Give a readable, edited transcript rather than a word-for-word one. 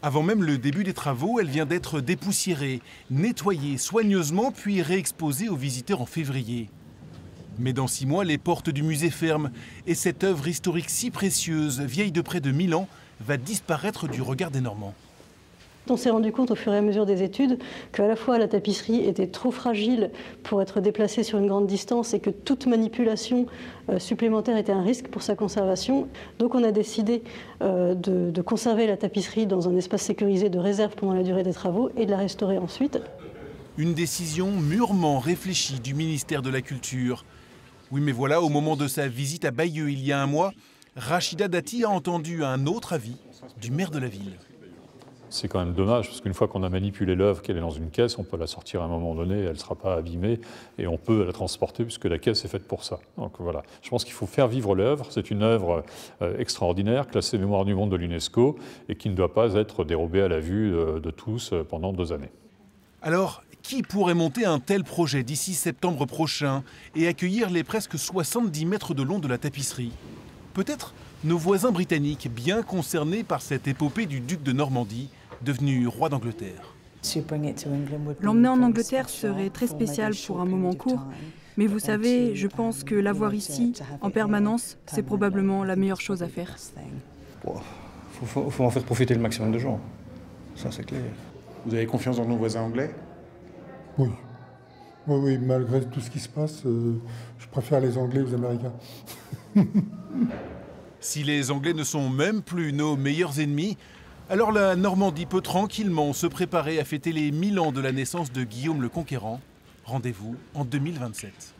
Avant même le début des travaux, elle vient d'être dépoussiérée, nettoyée soigneusement puis réexposée aux visiteurs en février. Mais dans 6 mois, les portes du musée ferment et cette œuvre historique si précieuse, vieille de près de 1000 ans, va disparaître du regard des Normands. On s'est rendu compte au fur et à mesure des études qu'à la fois la tapisserie était trop fragile pour être déplacée sur une grande distance et que toute manipulation supplémentaire était un risque pour sa conservation. Donc on a décidé de conserver la tapisserie dans un espace sécurisé de réserve pendant la durée des travaux et de la restaurer ensuite. Une décision mûrement réfléchie du ministère de la Culture. Oui, mais voilà, au moment de sa visite à Bayeux il y a un mois, Rachida Dati a entendu un autre avis du maire de la ville. C'est quand même dommage, parce qu'une fois qu'on a manipulé l'œuvre, qu'elle est dans une caisse, on peut la sortir à un moment donné, elle ne sera pas abîmée, et on peut la transporter, puisque la caisse est faite pour ça. Donc voilà, je pense qu'il faut faire vivre l'œuvre. C'est une œuvre extraordinaire, classée Mémoire du monde de l'UNESCO, et qui ne doit pas être dérobée à la vue de tous pendant 2 années. Alors, qui pourrait monter un tel projet d'ici septembre prochain et accueillir les presque 70 mètres de long de la tapisserie? Peut-être nos voisins britanniques, bien concernés par cette épopée du duc de Normandie, devenu roi d'Angleterre. L'emmener en Angleterre serait très spécial pour un moment court, mais vous savez, je pense que l'avoir ici, en permanence, c'est probablement la meilleure chose à faire. Faut en faire profiter le maximum de gens, ça c'est clair. Vous avez confiance dans nos voisins anglais? Oui. Oui, malgré tout ce qui se passe, je préfère les Anglais aux Américains. Si les Anglais ne sont même plus nos meilleurs ennemis, alors la Normandie peut tranquillement se préparer à fêter les 1000 ans de la naissance de Guillaume le Conquérant. Rendez-vous en 2027.